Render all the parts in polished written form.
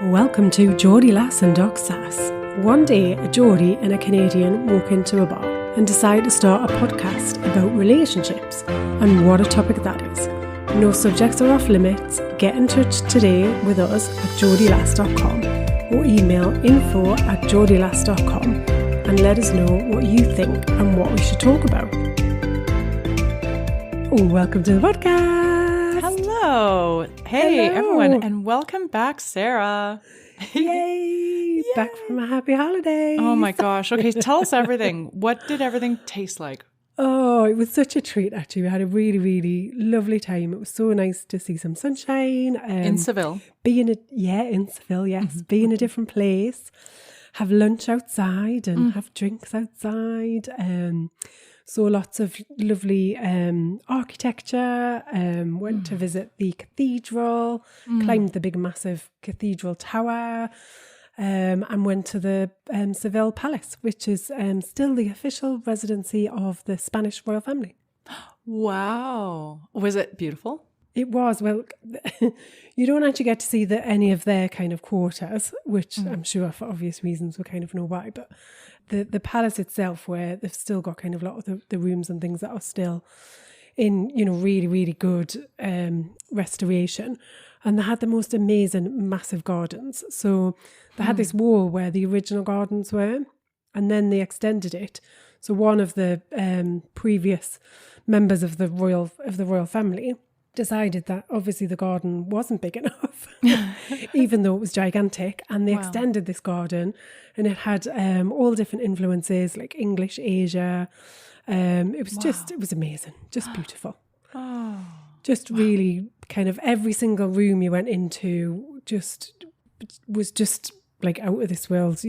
Welcome to Geordie Lass Doc Sass. One day, a Geordie and a Canadian walk into a bar and decide to start a podcast about relationships, and what a topic that is. No subjects are off limits. Get in touch today with us at geordielass.com or email info@geordielass.com and let us know what you think and what we should talk about. Oh, welcome to the podcast. Hello. Hey, Hello. everyone, and welcome back, Sara. Yay! Back from a happy holiday. Oh my gosh. Okay, tell us everything. What did everything taste like? Oh, it was such a treat, actually. We had a really, really lovely time. It was so nice to see some sunshine. In Seville? In Seville, yes. Mm-hmm. Be in a different place. Have lunch outside and have drinks outside. Saw lots of lovely architecture. Went to visit the cathedral. Climbed the big, massive cathedral tower. And went to the Seville Palace, which is still the official residency of the Spanish royal family. Wow. Was it beautiful? It was. Well, you don't actually get to see any of their kind of quarters, which I'm sure for obvious reasons we kind of know why. But the palace itself, where they've still got kind of a lot of the rooms and things that are still in, really, really good restoration. And they had the most amazing, massive gardens. So they had this wall where the original gardens were, and then they extended it. So one of the previous members of the royal family decided that obviously the garden wasn't big enough, even though it was gigantic. And they extended this garden, and it had all different influences, like English, Asia. It was amazing, just beautiful. Oh. Just really kind of every single room you went into was just like out of this world.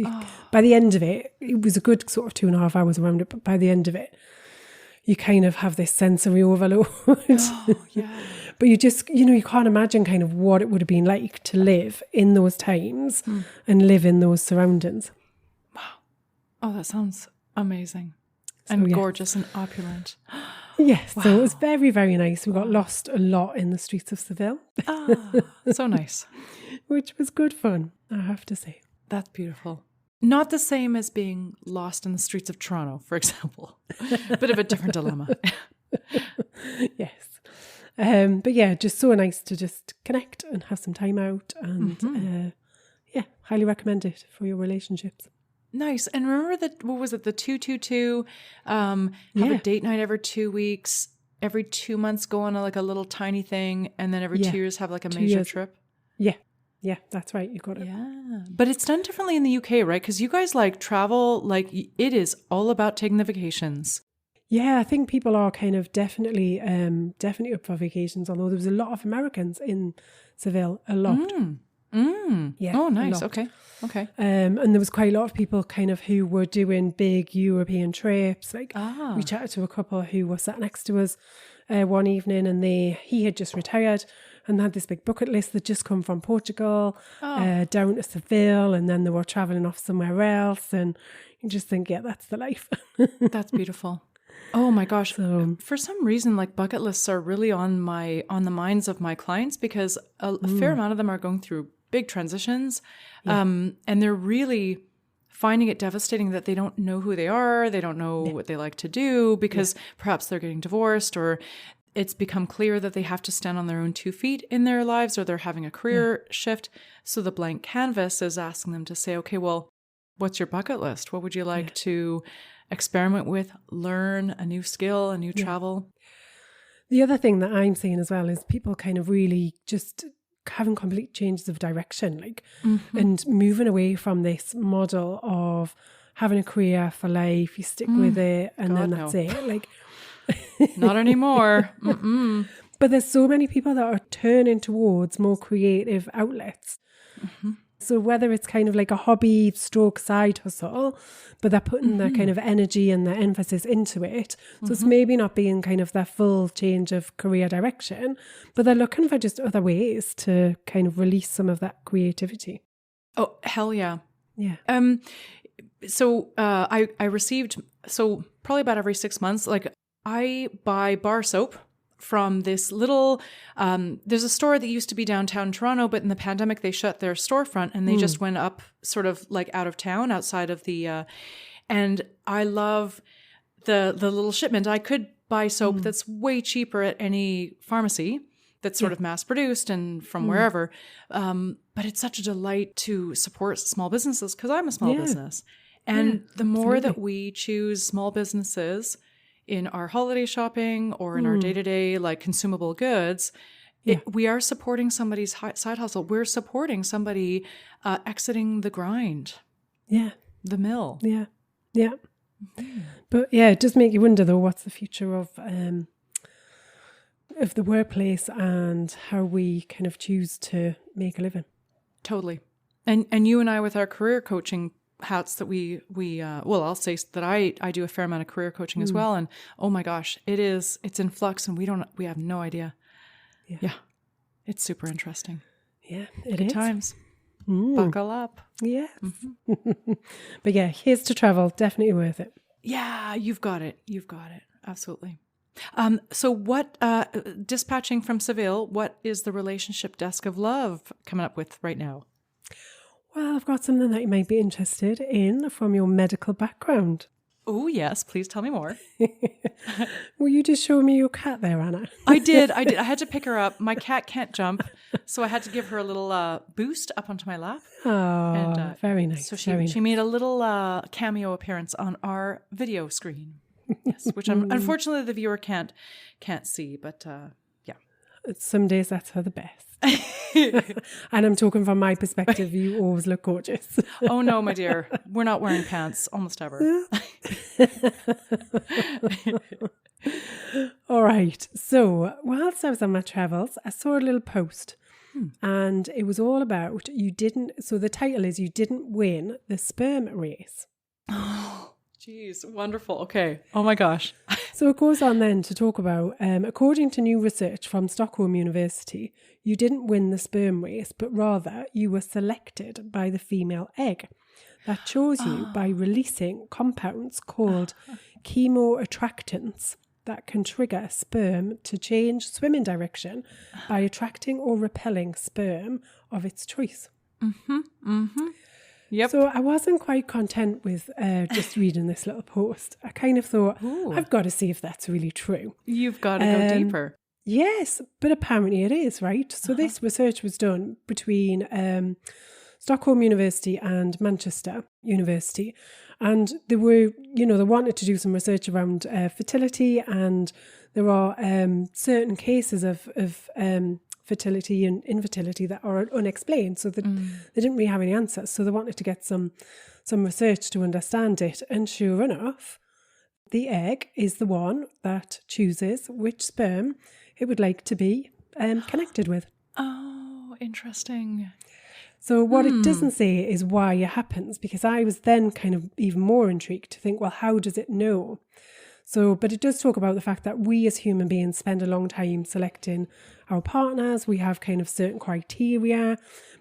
By the end of it, it was a good sort of 2.5 hours around it, but by the end of it, you kind of have this sensory overload. Oh, yeah. But you just, you can't imagine kind of what it would have been like to live in those times and live in those surroundings. Wow. Oh, that sounds amazing. And gorgeous and opulent. Yes, Wow. so it was very, very nice. We got lost a lot in the streets of Seville. So nice. Which was good fun, I have to say. That's beautiful. Not the same as being lost in the streets of Toronto, for example. Bit of a different dilemma. Yes. But yeah, just so nice to just connect and have some time out. And highly recommend it for your relationships. Nice. And remember what was it, the 222? Have a date night every 2 weeks, every 2 months go on a little tiny thing, and then every 2 years have like a major trip? Yeah, that's right. You got it. Yeah. But it's done differently in the UK, right? Because you guys travel, it is all about taking the vacations. Yeah, I think people are kind of definitely up for vacations, although there was a lot of Americans in Seville, a lot. Yeah. Oh, nice. Okay. And there was quite a lot of people kind of who were doing big European trips. We chatted to a couple who were sat next to us one evening, and he had just retired and had this big bucket list that just come from Portugal down to Seville, and then they were traveling off somewhere else. And you just think, yeah, that's the life. That's beautiful. Oh my gosh. So, for some reason, bucket lists are really on the minds of my clients, because a fair amount of them are going through big transitions. And they're really finding it devastating that they don't know who they are. They don't know what they like to do, because perhaps they're getting divorced, or it's become clear that they have to stand on their own 2 feet in their lives, or they're having a career shift. So the blank canvas is asking them to say, okay, well, what's your bucket list? What would you like to experiment with, learn a new skill, a new travel? the other thing that I'm seeing as well is people kind of really just having complete changes of direction, and moving away from this model of having a career for life, you stick with it, and then that's it. Not anymore. But there's so many people that are turning towards more creative outlets. So whether it's kind of like a hobby stroke side hustle, but they're putting their kind of energy and their emphasis into it. So it's maybe not being kind of their full change of career direction, but they're looking for just other ways to kind of release some of that creativity. Oh, hell yeah. Yeah. So I received, probably about every 6 months, I buy bar soap from this little, there's a store that used to be downtown Toronto, but in the pandemic, they shut their storefront and they just went up sort of like out of town outside of the, and I love the little shipment. I could buy soap that's way cheaper at any pharmacy that's sort of mass produced and from wherever. But it's such a delight to support small businesses because I'm a small business. And the more that we choose small businesses in our holiday shopping or in our day-to-day like consumable goods, we are supporting somebody's side hustle. We're supporting somebody exiting the grind. Yeah. The mill. Yeah. Yeah. But yeah, it does make you wonder though, what's the future of the workplace and how we kind of choose to make a living. Totally. And you and I with our career coaching hats that well, I'll say that I do a fair amount of career coaching as well. And oh my gosh, it's in flux and we have no idea. Yeah. It's super interesting. Yeah, it Good is. times. Buckle up. Yes. But yeah, here's to travel. Definitely worth it. Yeah, you've got it. Absolutely. So what, dispatching from Seville, what is the relationship desk of love coming up with right now? Well, I've got something that you might be interested in from your medical background. Oh, yes. Please tell me more. Will you just show me your cat there, Anna? I did. I had to pick her up. My cat can't jump, so I had to give her a little boost up onto my lap. Oh, and, very nice. So she made a little cameo appearance on our video screen. Yes, which unfortunately the viewer can't see, but yeah. Some days that's for the best. And I'm talking from my perspective, you always look gorgeous. Oh no, my dear. We're not wearing pants almost ever. All right. So whilst I was on my travels, I saw a little post and it was all about so the title is You Didn't Win the Sperm Race. Oh, geez. Wonderful. Okay. Oh my gosh. So it goes on then to talk about, according to new research from Stockholm University, you didn't win the sperm race, but rather you were selected by the female egg that chose you by releasing compounds called chemoattractants that can trigger sperm to change swimming direction by attracting or repelling sperm of its choice. Yep. So I wasn't quite content with just reading this little post. I kind of thought, I've got to see if that's really true. You've got to go deeper. Yes, but apparently it is, right? So this research was done between Stockholm University and Manchester University. And they wanted to do some research around fertility, and there are certain cases of fertility and infertility that are unexplained. So they didn't really have any answers. So they wanted to get some research to understand it. And sure enough, the egg is the one that chooses which sperm it would like to be connected with. Oh, interesting. So what it doesn't say is why it happens, because I was then kind of even more intrigued to think, well, how does it know? So, but it does talk about the fact that we as human beings spend a long time selecting our partners. We have kind of certain criteria,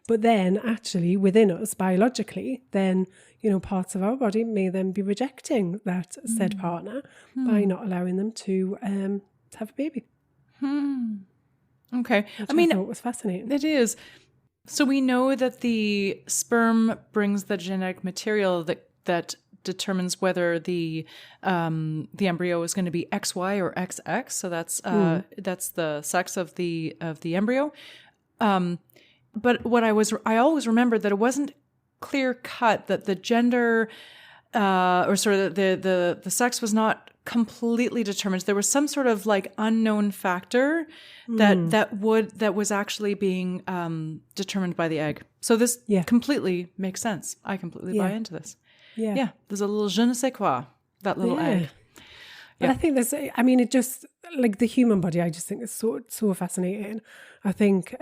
but then actually within us biologically, then, parts of our body may then be rejecting that said partner by not allowing them to have a baby. Okay. Which I thought was fascinating. It is. So we know that the sperm brings the genetic material that determines whether the embryo is going to be XY or XX. So that's the sex of the embryo. But what I always remembered that it wasn't clear cut that the gender or sort of the sex was not completely determined. There was some sort of like unknown factor that was actually being determined by the egg. So this completely makes sense. I completely buy into this. Yeah. There's a little je ne sais quoi, that little egg. But I think it just like the human body, I just think it's so fascinating. I think,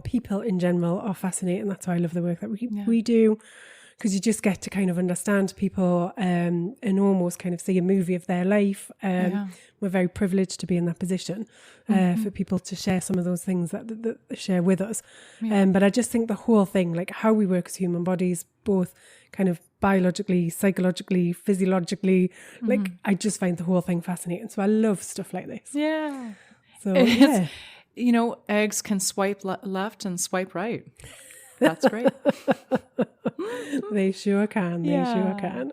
people in general are fascinating. That's why I love the work that we do. because you just get to kind of understand people and almost kind of see a movie of their life. We're very privileged to be in that position for people to share some of those things that they share with us. But I just think the whole thing, like how we work as human bodies, both kind of biologically, psychologically, physiologically, like I just find the whole thing fascinating. So I love stuff like this. Yeah. So yeah. You know, eggs can swipe left and swipe right. That's great. They sure can. They sure can.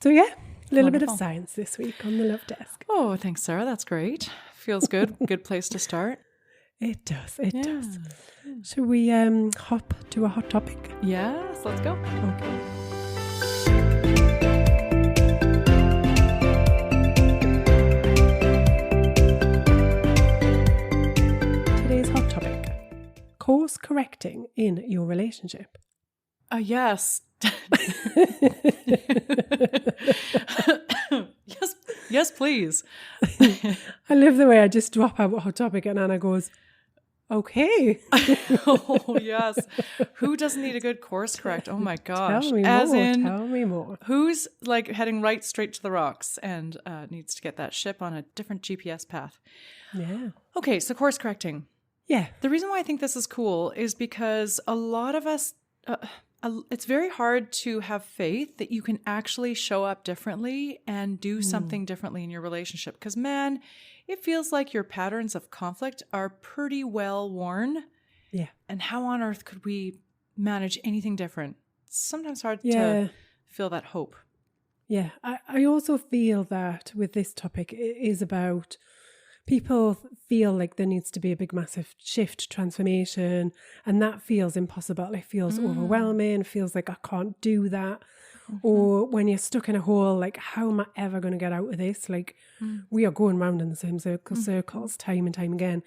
So yeah, a little bit of science this week on the Love Desk. Oh, thanks, Sarah. That's great. Feels good. Good place to start. It does. It does. Shall we hop to a hot topic? Yes, let's go. Okay. Today's hot topic: course correcting in your relationship. Yes. Yes, please. I love the way I just drop out a hot topic and Anna goes, okay. Oh, yes. Who doesn't need a good course correct? Oh my gosh. Tell me more. Who's like heading right straight to the rocks and needs to get that ship on a different GPS path? Yeah. Okay, so course correcting. Yeah. The reason why I think this is cool is because a lot of us, it's very hard to have faith that you can actually show up differently and do something differently in your relationship. Because, man, it feels like your patterns of conflict are pretty well worn. Yeah. And how on earth could we manage anything different? It's sometimes hard to feel that hope. Yeah. I also feel that with this topic, it is about people feel like there needs to be a big, massive shift, transformation, and that feels impossible. It feels overwhelming. It feels like I can't do that. Or when you're stuck in a hole, like, how am I ever going to get out of this? Like, we are going round in the same circles time and time again.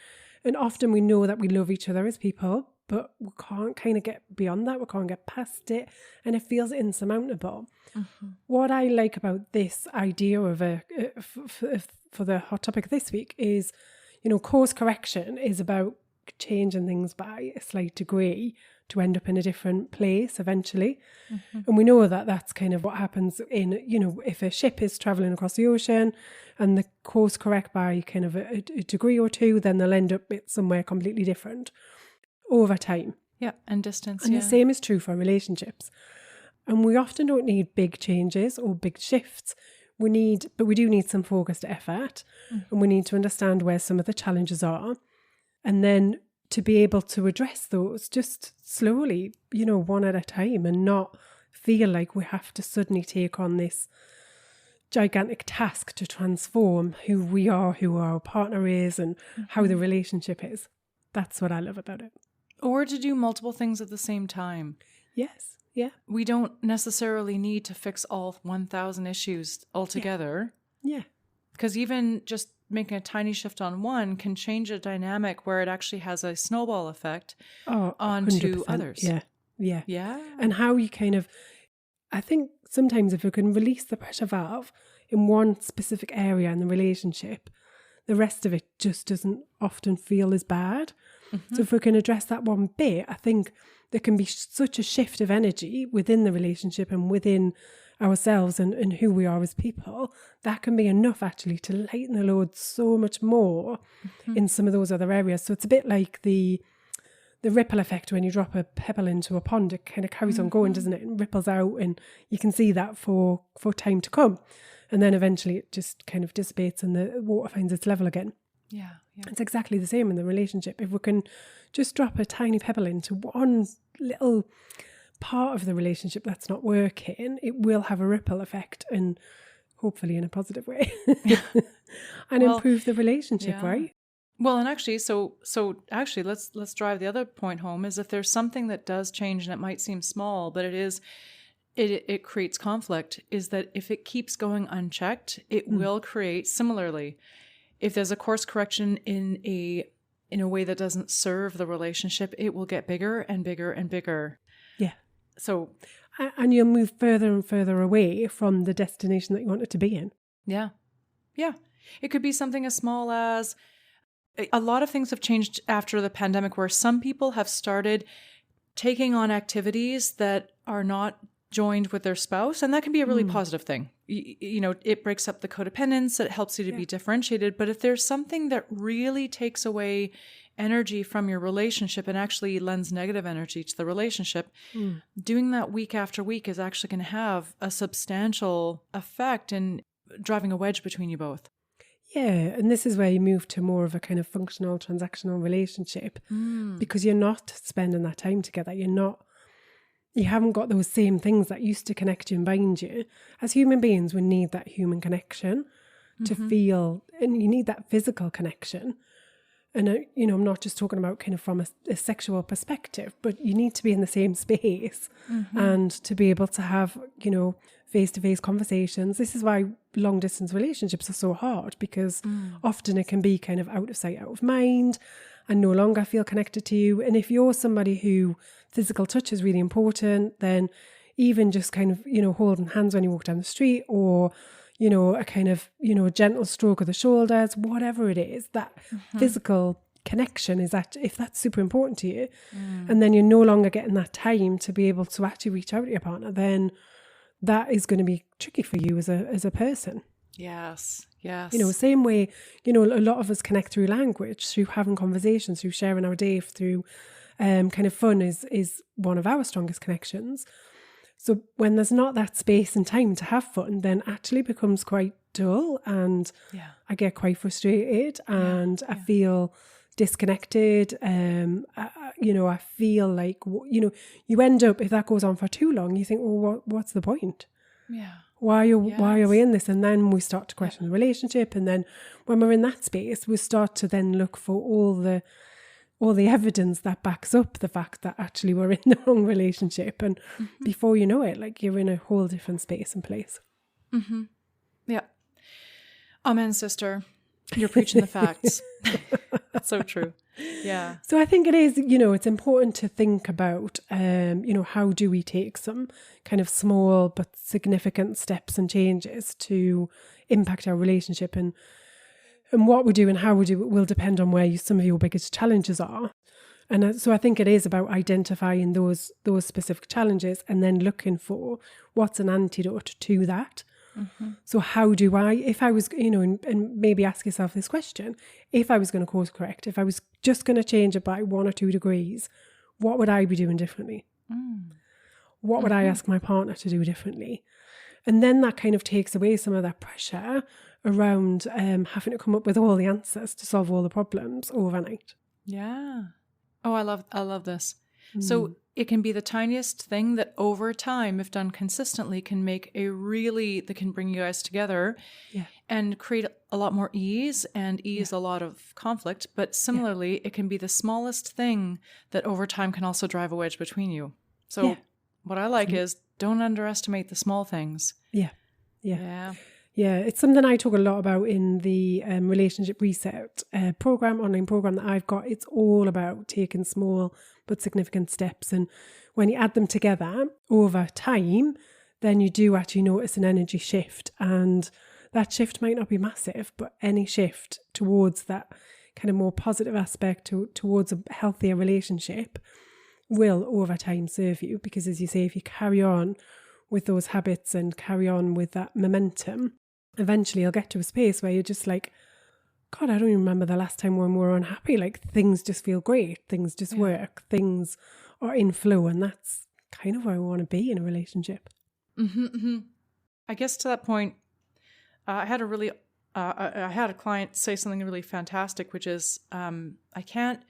And often we know that we love each other as people, but we can't kind of get beyond that. We can't get past it. And it feels insurmountable. What I like about this idea of for the hot topic this week is, you know, course correction is about changing things by a slight degree to end up in a different place eventually. And we know that that's kind of what happens in, you know, if a ship is traveling across the ocean and the course correct by kind of a degree or two, then they'll end up somewhere completely different over time. Yeah, and distance. And the same is true for relationships. And we often don't need big changes or big shifts. But we do need some focused effort, and we need to understand where some of the challenges are, and then to be able to address those just slowly, you know, one at a time, and not feel like we have to suddenly take on this gigantic task to transform who we are, who our partner is, and how the relationship is. That's what I love about it. Or to do multiple things at the same time. Yes. Yeah. We don't necessarily need to fix all 1,000 issues altogether. Yeah. Because even just making a tiny shift on one can change a dynamic where it actually has a snowball effect onto others. Yeah. Yeah. Yeah. And how you kind of, I think sometimes if we can release the pressure valve in one specific area in the relationship, the rest of it just doesn't often feel as bad. So if we can address that one bit, I think there can be such a shift of energy within the relationship and within ourselves and who we are as people, that can be enough actually to lighten the load so much more in some of those other areas. So it's a bit like the ripple effect when you drop a pebble into a pond. It kind of carries on going, doesn't it? And ripples out, and you can see that for time to come. And then eventually it just kind of dissipates and the water finds its level again. Yeah. It's exactly the same in the relationship. If we can just drop a tiny pebble into one little part of the relationship that's not working, it will have a ripple effect, and hopefully in a positive way, and improve the relationship, right? Well, and actually, so actually, let's drive the other point home. Is if there's something that does change, and it might seem small, but it creates conflict. Is that if it keeps going unchecked, it will create similarly. If there's a course correction in a way that doesn't serve the relationship, it will get bigger and bigger and bigger. Yeah. So, and you'll move further and further away from the destination that you want it to be in. Yeah. Yeah. It could be something as small as, a lot of things have changed after the pandemic, where some people have started taking on activities that are not joined with their spouse. And that can be a really positive thing. You know, it breaks up the codependence. It helps you to be differentiated. But if there's something that really takes away energy from your relationship and actually lends negative energy to the relationship, doing that week after week is actually going to have a substantial effect in driving a wedge between you both. Yeah, and this is where you move to more of a kind of functional, transactional relationship because you're not spending that time together. You haven't got those same things that used to connect you and bind you. As human beings, we need that human connection to feel, and you need that physical connection. And, you know, I'm not just talking about kind of from a sexual perspective, but you need to be in the same space and to be able to have, you know, face-to-face conversations. This is why long-distance relationships are so hard, because often it can be kind of out of sight, out of mind, and no longer feel connected to you. And if you're somebody who physical touch is really important, then even just kind of, you know, holding hands when you walk down the street, or you know, a kind of, you know, a gentle stroke of the shoulders, whatever it is, that physical connection is that, if that's super important to you, and then you're no longer getting that time to be able to actually reach out to your partner, then that is going to be tricky for you as a person. Yes, yes. You know, same way, you know, a lot of us connect through language, through having conversations, through sharing our day, through kind of fun is one of our strongest connections. So when there's not that space and time to have fun, then actually becomes quite dull, and I get quite frustrated, and I feel disconnected. You know, I feel like, you know, you end up, if that goes on for too long, you think, well, what's the point? Yeah. Why are we in this? And then we start to question the relationship. And then when we're in that space, we start to then look for all the evidence that backs up the fact that actually we're in the wrong relationship. And before you know it, like, you're in a whole different space and place. Yeah. Amen, sister. You're preaching the facts. That's so true. Yeah. So I think it is, you know, it's important to think about, you know, how do we take some kind of small but significant steps and changes to impact our relationship, and what we do and how we do it will depend on where some of your biggest challenges are. And so I think it is about identifying those specific challenges and then looking for what's an antidote to that. So how do I, if I was, you know, and maybe ask yourself this question, if I was going to course correct, if I was just going to change it by 1 or 2 degrees, what would I be doing differently? What would I ask my partner to do differently? And then that kind of takes away some of that pressure around having to come up with all the answers to solve all the problems overnight. Yeah. Oh, I love this. So it can be the tiniest thing that over time, if done consistently, can that can bring you guys together and create a lot more ease and ease a lot of conflict. But similarly, it can be the smallest thing that over time can also drive a wedge between you. So what I like is, don't underestimate the small things. Yeah, it's something I talk a lot about in the Relationship Reset online program that I've got. It's all about taking small but significant steps. And when you add them together over time, then you do actually notice an energy shift. And that shift might not be massive, but any shift towards that kind of more positive aspect, towards a healthier relationship, will over time serve you. Because as you say, if you carry on with those habits and carry on with that momentum, eventually you'll get to a space where you're just like, God, I don't even remember the last time when we were unhappy. Like, things just feel great. Things just work. Things are in flow. And that's kind of where I want to be in a relationship. I guess to that point, I had a client say something really fantastic, which is, I can't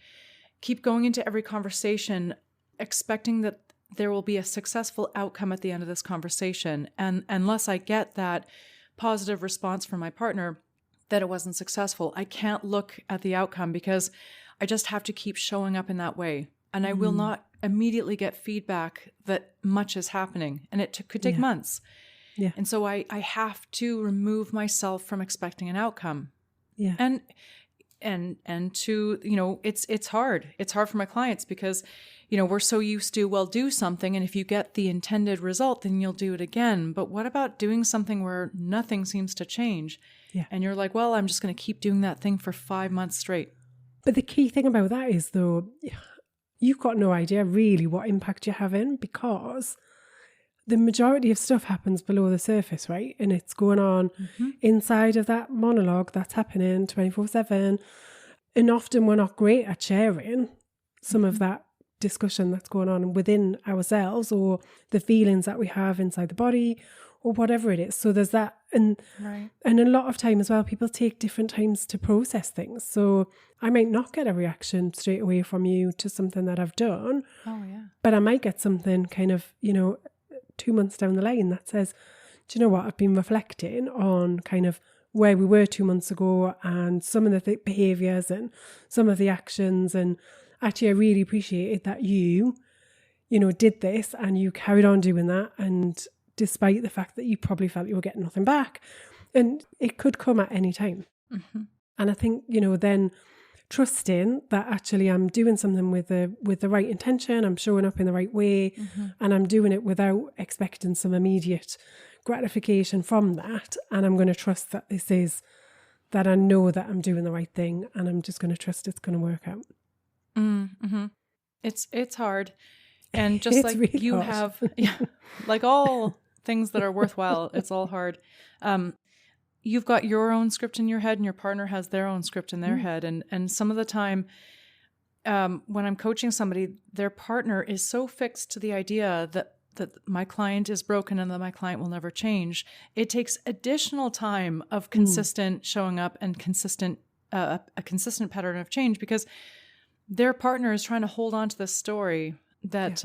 keep going into every conversation expecting that there will be a successful outcome at the end of this conversation. And unless I get that positive response from my partner that it wasn't successful, I can't look at the outcome, because I just have to keep showing up in that way. And I will not immediately get feedback that much is happening. And it could take months. Yeah. And so I have to remove myself from expecting an outcome. Yeah. And to, you know, it's hard. It's hard for my clients because, you know, we're so used to, well, do something, and if you get the intended result, then you'll do it again. But what about doing something where nothing seems to change? Yeah. And you're like, well, I'm just going to keep doing that thing for 5 months straight. But the key thing about that is, though, you've got no idea really what impact you're having, because the majority of stuff happens below the surface, right? And it's going on inside of that monologue that's happening 24/7. And often we're not great at sharing some of that discussion that's going on within ourselves, or the feelings that we have inside the body, or whatever it is. So there's that. And a lot of time as well, people take different times to process things. So I might not get a reaction straight away from you to something that I've done. Oh, yeah. But I might get something kind of, 2 months down the line that says, do you know what? I've been reflecting on kind of where we were 2 months ago, and some of the behaviours and some of the actions. And actually, I really appreciated that you did this and you carried on doing that. And despite the fact that you probably felt you were getting nothing back, and it could come at any time. And I think, then trusting that actually I'm doing something with the right intention, I'm showing up in the right way, and I'm doing it without expecting some immediate gratification from that. And I'm going to trust that that I know that I'm doing the right thing, and I'm just going to trust it's going to work out. It's hard. And just like really you hard. Like all things that are worthwhile, it's all hard. You've got your own script in your head, and your partner has their own script in their head. And some of the time, when I'm coaching somebody, their partner is so fixed to the idea that my client is broken and that my client will never change. It takes additional time of consistent showing up and a consistent pattern of change, because their partner is trying to hold on to this story that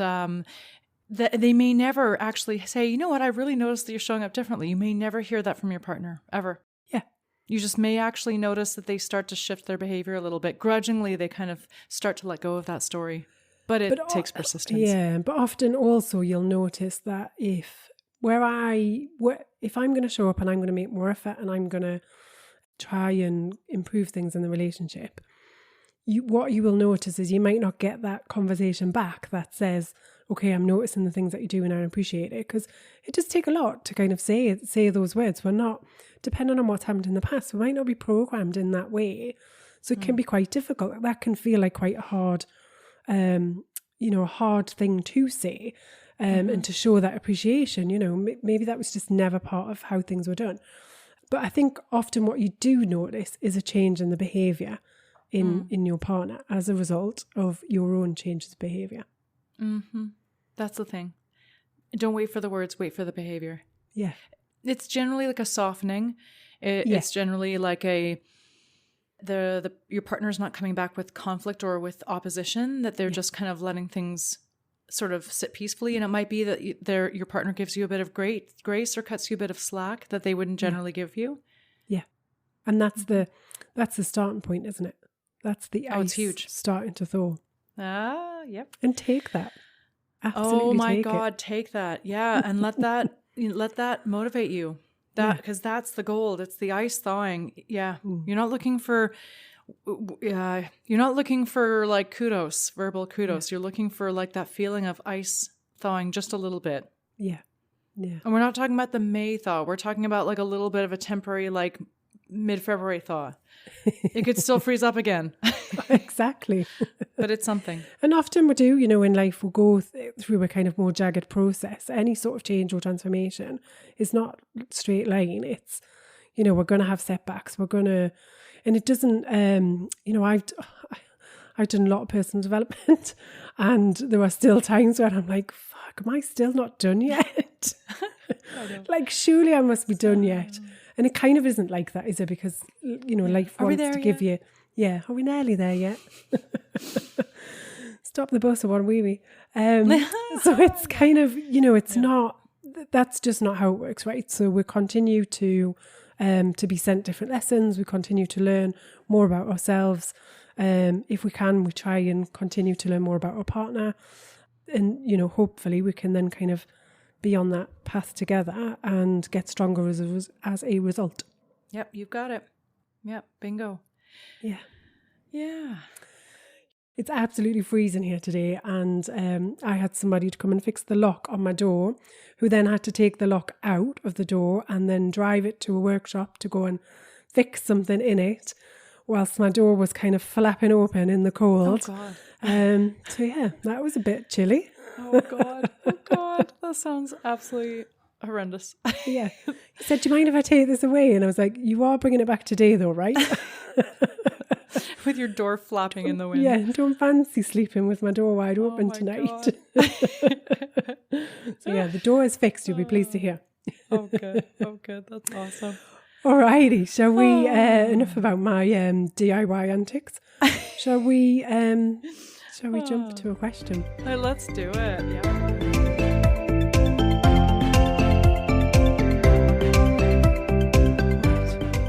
that they may never actually say, you know what, I really noticed that you're showing up differently. You may never hear that from your partner, ever. Yeah. You just may actually notice that they start to shift their behavior a little bit. Grudgingly, they kind of start to let go of that story. But it takes persistence. Yeah, but often also you'll notice that if I'm going to show up and I'm going to make more effort and I'm going to try and improve things in the relationship, what you will notice is you might not get that conversation back that says, okay, I'm noticing the things that you do and I appreciate it, because it does take a lot to kind of say those words. We're not, depending on what's happened in the past, we might not be programmed in that way. So it can be quite difficult. That can feel like quite a hard, a hard thing to say, and to show that appreciation. Maybe that was just never part of how things were done. But I think often what you do notice is a change in the behaviour in your partner as a result of your own changes of behaviour. That's the thing. Don't wait for the words, wait for the behavior. Yeah. It's generally like a softening. It's generally like your partner's not coming back with conflict or with opposition, that they're just kind of letting things sort of sit peacefully. And it might be that your partner gives you a bit of grace or cuts you a bit of slack that they wouldn't generally give you. Yeah. And that's the starting point, isn't it? That's the ice it's huge. Starting to thaw. Yep. And take that. Absolutely. Oh my God, take that. Yeah. And let that motivate you. Because that's the gold. It's the ice thawing. Yeah. You're not looking for like kudos, verbal kudos. You're looking for like that feeling of ice thawing just a little bit. Yeah. Yeah. And we're not talking about the May thaw. We're talking about like a little bit of a temporary, like mid-February thaw. It could still freeze up again. Exactly. But it's something. And often we do, in life we'll go through a kind of more jagged process. Any sort of change or transformation is not straight line. It's, we're going to have setbacks. And it doesn't, I've done a lot of personal development, and there are still times where I'm like, fuck, am I still not done yet? Like, surely I must be done yet. And it kind of isn't like that, is it? Because, life wants to give you... Yeah, are we nearly there yet? Stop the bus, I want a wee-wee. So it's kind of, it's not... That's just not how it works, right? So we continue to be sent different lessons. We continue to learn more about ourselves. If we can, we try and continue to learn more about our partner. And, hopefully we can then kind of be on that path together and get stronger as a result. Yep, you've got it. Yep, bingo. Yeah. Yeah. It's absolutely freezing here today, and I had somebody to come and fix the lock on my door, who then had to take the lock out of the door and then drive it to a workshop to go and fix something in it, whilst my door was kind of flapping open in the cold. Oh, God. So yeah, that was a bit chilly. Oh, God. Oh, God. That sounds absolutely horrendous. Yeah. He said, do you mind if I take this away? And I was like, you are bringing it back today though, right? With your door flapping in the wind. Yeah, don't fancy sleeping with my door wide open tonight. So yeah, the door is fixed, you'll be pleased to hear. Oh, good. Oh, good. That's awesome. Alrighty, shall we, enough about my DIY antics. Shall we jump to a question? Let's do it. Yeah.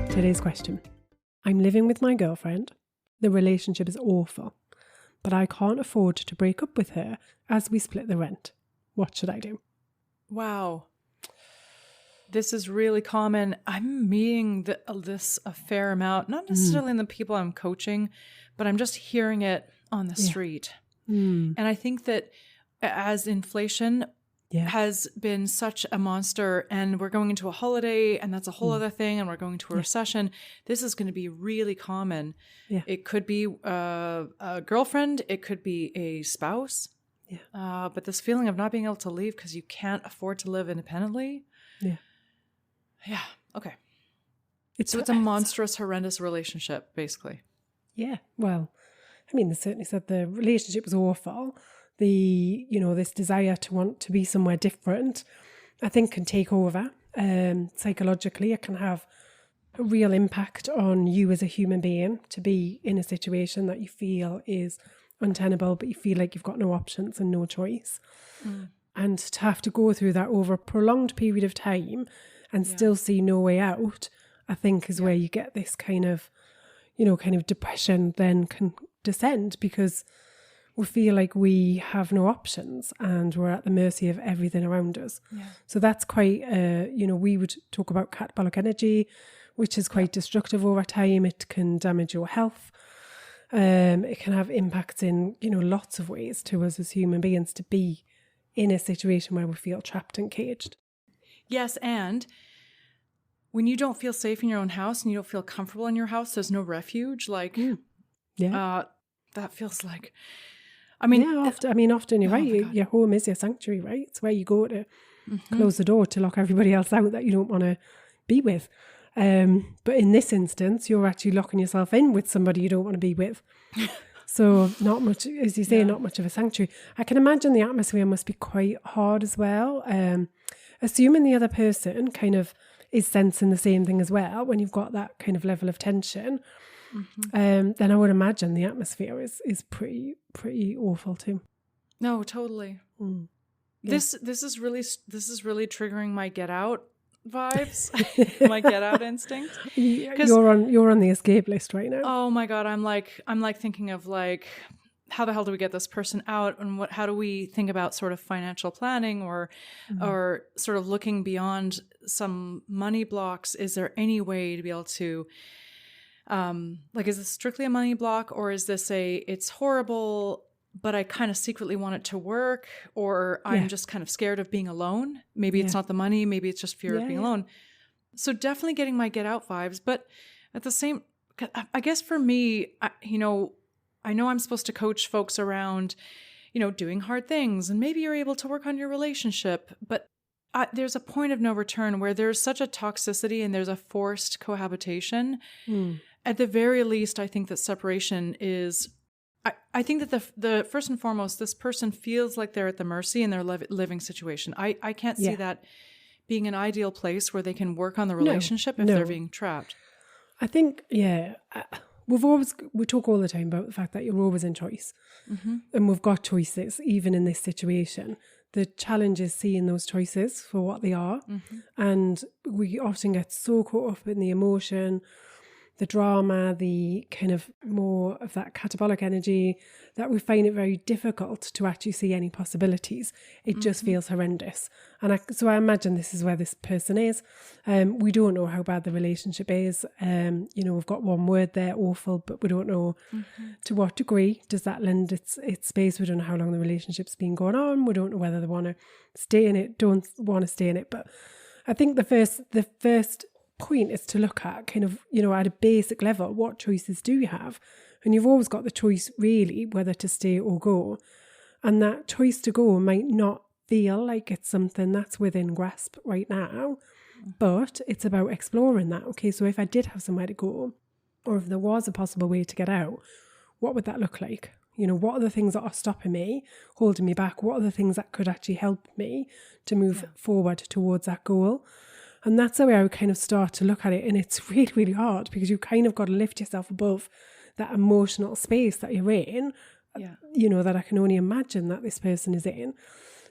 Today's question. I'm living with my girlfriend. The relationship is awful, but I can't afford to break up with her as we split the rent. What should I do? Wow. This is really common. I'm meeting this a fair amount, not necessarily in the people I'm coaching, but I'm just hearing it on the street. And I think that as inflation has been such a monster, and we're going into a holiday, and that's a whole other thing, and we're going to a recession, this is going to be really common. Yeah. It could be a girlfriend, it could be a spouse, but this feeling of not being able to leave because you can't afford to live independently. Yeah. Okay. It's a monstrous, horrendous relationship, basically. Yeah. Well, I mean, they certainly said the relationship was awful. This desire to want to be somewhere different, I think can take over. Psychologically, it can have a real impact on you as a human being to be in a situation that you feel is untenable, but you feel like you've got no options and no choice. And to have to go through that over a prolonged period of time and still see no way out, I think is where you get this kind of depression then can descend, because we feel like we have no options and we're at the mercy of everything around us. So that's quite, we would talk about catabolic energy, which is quite destructive over time. It can damage your health. It can have impacts in, lots of ways to us as human beings to be in a situation where we feel trapped and caged. Yes, and when you don't feel safe in your own house and you don't feel comfortable in your house, there's no refuge. That feels like... often you're right. Your home is your sanctuary, right? It's where you go to close the door to lock everybody else out that you don't want to be with. But in this instance, you're actually locking yourself in with somebody you don't want to be with. So not much, as you say, not much of a sanctuary. I can imagine the atmosphere must be quite hard as well. Assuming the other person kind of is sensing the same thing as well, when you've got that kind of level of tension, then I would imagine the atmosphere is pretty awful too. No, totally. This is really triggering my Get Out vibes, my Get Out instinct. You're on the escape list right now. Oh my God, I'm like thinking of how the hell do we get this person out, and how do we think about sort of financial planning or sort of looking beyond some money blocks? Is there any way to be able to is this strictly a money block, or is this it's horrible, but I kind of secretly want it to work, or I'm just kind of scared of being alone. Maybe it's not the money, maybe it's just fear of being alone. So definitely getting my Get Out vibes, but at the same, I guess for me, I know I'm supposed to coach folks around, doing hard things, and maybe you're able to work on your relationship, but there's a point of no return where there's such a toxicity and there's a forced cohabitation. At the very least, I think that separation is, I think that the first and foremost, this person feels like they're at the mercy in their living situation. I can't see that being an ideal place where they can work on the relationship if they're being trapped. I think, we talk all the time about the fact that you're always in choice, and we've got choices even in this situation. The challenge is seeing those choices for what they are, and we often get so caught up in the emotion, the drama, the kind of more of that catabolic energy, that we find it very difficult to actually see any possibilities. It just feels horrendous. And so I imagine this is where this person is. We don't know how bad the relationship is. We've got one word there, awful, but we don't know to what degree does that lend its space. We don't know how long the relationship's been going on. We don't know whether they want to stay in it, don't want to stay in it. But I think the first point is to look at kind of, you know, at a basic level, what choices do you have? And you've always got the choice really whether to stay or go. And that choice to go might not feel like it's something that's within grasp right now, but it's about exploring that. Okay, so if I did have somewhere to go, or if there was a possible way to get out, what would that look like? You know, what are the things that are stopping me, holding me back? What are the things that could actually help me to move forward towards that goal? And that's how I would kind of start to look at it. And it's really, really hard because you kind of got to lift yourself above that emotional space that you're in, you know, that I can only imagine that this person is in.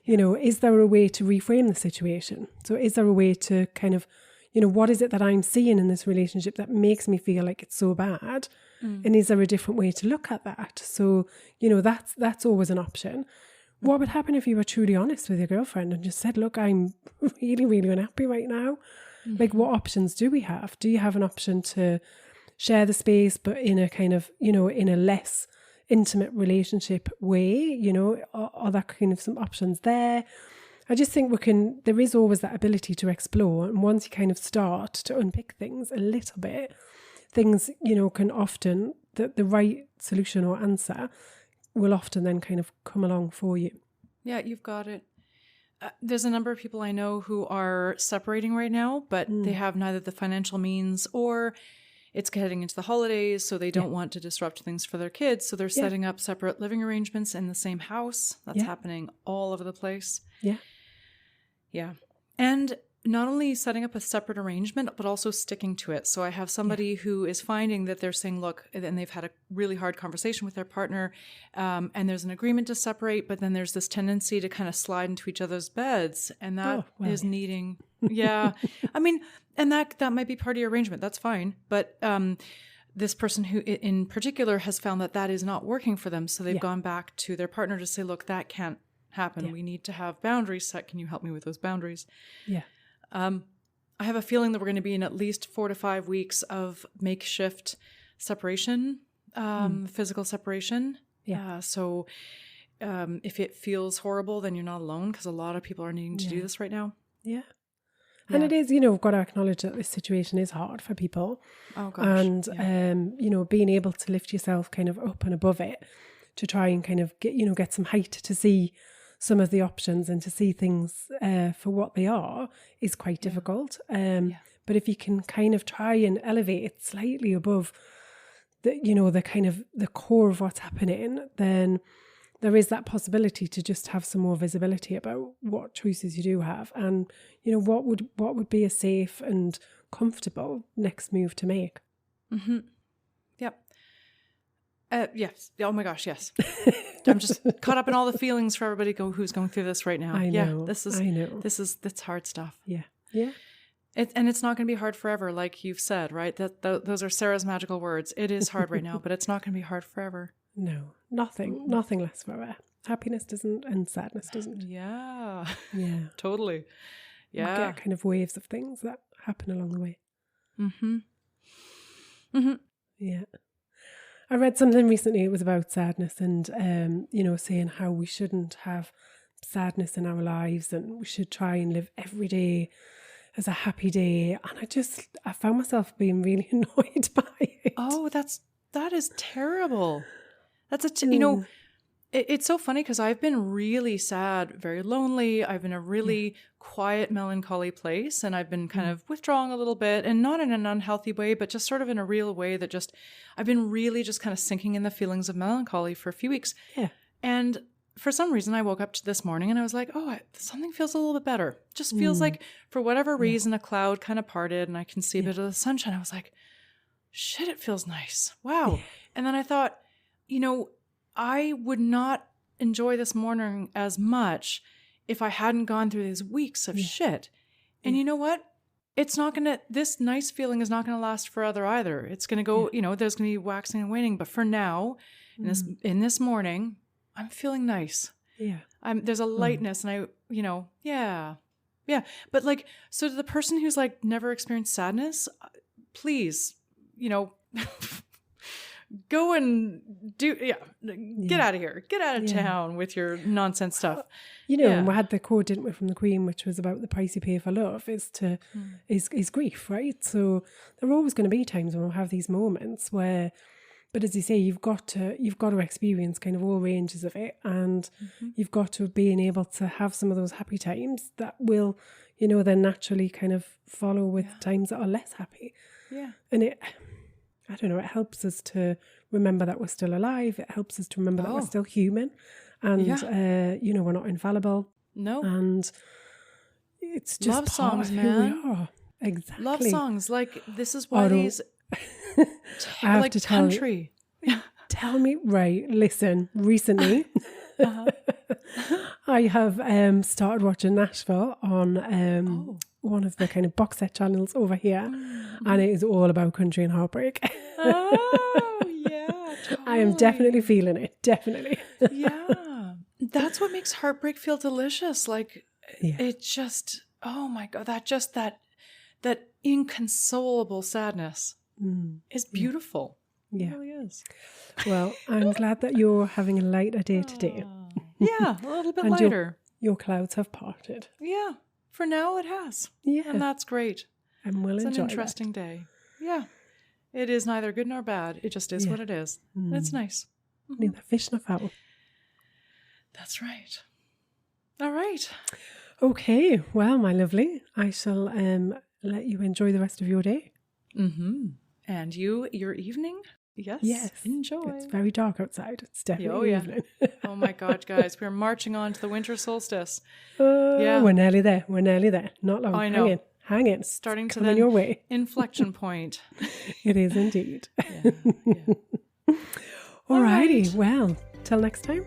You know, is there a way to reframe the situation? So is there a way to kind of, you know, what is it that I'm seeing in this relationship that makes me feel like it's so bad? And is there a different way to look at that? So, you know, that's always an option. What would happen if you were truly honest with your girlfriend and just said, look, I'm really, really unhappy right now? Like, what options do we have? Do you have an option to share the space, but in a kind of, you know, in a less intimate relationship way? You know, are there kind of some options there? I just think there is always that ability to explore. And once you kind of start to unpick things a little bit, things, you know, can often, the right solution or answer will often then kind of come along for you. Yeah, you've got it. There's a number of people I know who are separating right now, but they have neither the financial means or it's getting into the holidays, so they don't want to disrupt things for their kids. So they're setting up separate living arrangements in the same house. That's happening all over the place. Yeah. Yeah. And not only setting up a separate arrangement, but also sticking to it. So I have somebody who is finding that they're saying, look, and they've had a really hard conversation with their partner, and there's an agreement to separate, but then there's this tendency to kind of slide into each other's beds. And that is needing, I mean, and that might be part of your arrangement. That's fine. But this person who in particular has found that is not working for them. So they've gone back to their partner to say, look, that can't happen. We need to have boundaries set. Can you help me with those boundaries? Yeah. I have a feeling that we're going to be in at least 4 to 5 weeks of makeshift separation, physical separation. Yeah. So if it feels horrible, then you're not alone, because a lot of people are needing to do this right now. Yeah. And it is, you know, we've got to acknowledge that this situation is hard for people. Oh, gosh. And, you know, being able to lift yourself kind of up and above it to try and kind of get some height to see some of the options and to see things for what they are is quite difficult. But if you can kind of try and elevate it slightly above the, you know, the kind of the core of what's happening, then there is that possibility to just have some more visibility about what choices you do have, and, you know, what would be a safe and comfortable next move to make. Mm-hmm. Yep. Yes. Oh my gosh. Yes. I'm just caught up in all the feelings for everybody who's going through this right now. I know. That's hard stuff. Yeah. Yeah. And it's not going to be hard forever, like you've said, right? Those are Sarah's magical words. It is hard right now, but it's not going to be hard forever. No, nothing lasts forever. Happiness doesn't, and sadness doesn't. Yeah. Yeah. Totally. Yeah. You get kind of waves of things that happen along the way. Mm-hmm. Mm-hmm. Yeah. I read something recently, it was about sadness and, you know, saying how we shouldn't have sadness in our lives and we should try and live every day as a happy day. And I found myself being really annoyed by it. Oh, that is terrible. You know, it's so funny because I've been really sad, very lonely. I've been in a really quiet, melancholy place, and I've been kind of withdrawing a little bit, and not in an unhealthy way, but just sort of in a real way that I've been really just kind of sinking in the feelings of melancholy for a few weeks. Yeah. And for some reason, I woke up to this morning and I was like, oh, something feels a little bit better. Just feels like, for whatever reason, a cloud kind of parted and I can see a bit of the sunshine. I was like, shit, it feels nice. Wow. Yeah. And then I thought, you know, I would not enjoy this morning as much if I hadn't gone through these weeks of shit. And you know what? This nice feeling is not going to last forever either. It's going to go, you know, there's going to be waxing and waning. But for now, in this morning, I'm feeling nice. Yeah. There's a lightness and yeah. But like, so to the person who's like never experienced sadness, please, you know, go and get out of here. Get out of town with your nonsense stuff. And we had the quote, didn't we, from the Queen, which was about the price you pay for love is grief, right? So there are always going to be times when we'll have these moments where, but as you say, you've got to experience kind of all ranges of it, and you've got to be able to have some of those happy times that will, then naturally kind of follow with times that are less happy. Yeah. And it helps us to remember that we're still alive. It helps us to remember that we're still human, and we're not infallible. No. And it's just love songs, man. Who we are. Exactly. Love songs. Like, this is why these I have to tell country. Tell me, right, listen, recently I have started watching Nashville on one of the kind of box set channels over here, and it is all about country and heartbreak. Oh, yeah. Totally. I am definitely feeling it, definitely. Yeah. That's what makes heartbreak feel delicious. Like, it just, oh my God, that inconsolable sadness is beautiful. Yeah. It really is. Well, I'm glad that you're having a lighter day today. Yeah, a little bit and lighter. Your clouds have parted. Yeah, for now it has. Yeah. And that's great. And we'll enjoy It's an interesting day. Yeah. It is neither good nor bad. It just is what it is. It's nice. Neither fish nor fowl. That's right. All right. Okay. Well, my lovely, I shall let you enjoy the rest of your day. And your evening? Yes. Enjoy. It's very dark outside. It's definitely evening. Oh my God, guys. We're marching on to the winter solstice. We're nearly there. Not long. I know. Hang in. Starting to then your way. Inflection point. It is indeed. Yeah. Alrighty. Well, till next time.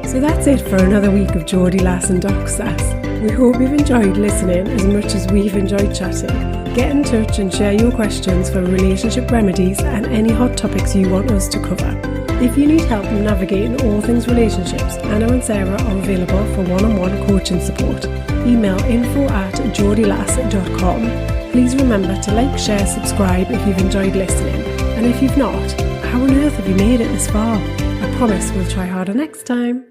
So that's it for another week of Geordie Lass and Doc Sass. We hope you've enjoyed listening as much as we've enjoyed chatting. Get in touch and share your questions for relationship remedies and any hot topics you want us to cover. If you need help navigating all things relationships, Anna and Sara are available for one-on-one coaching support. Email info@geordielass.com. Please remember to like, share, subscribe if you've enjoyed listening. And if you've not, how on earth have you made it this far? I promise we'll try harder next time.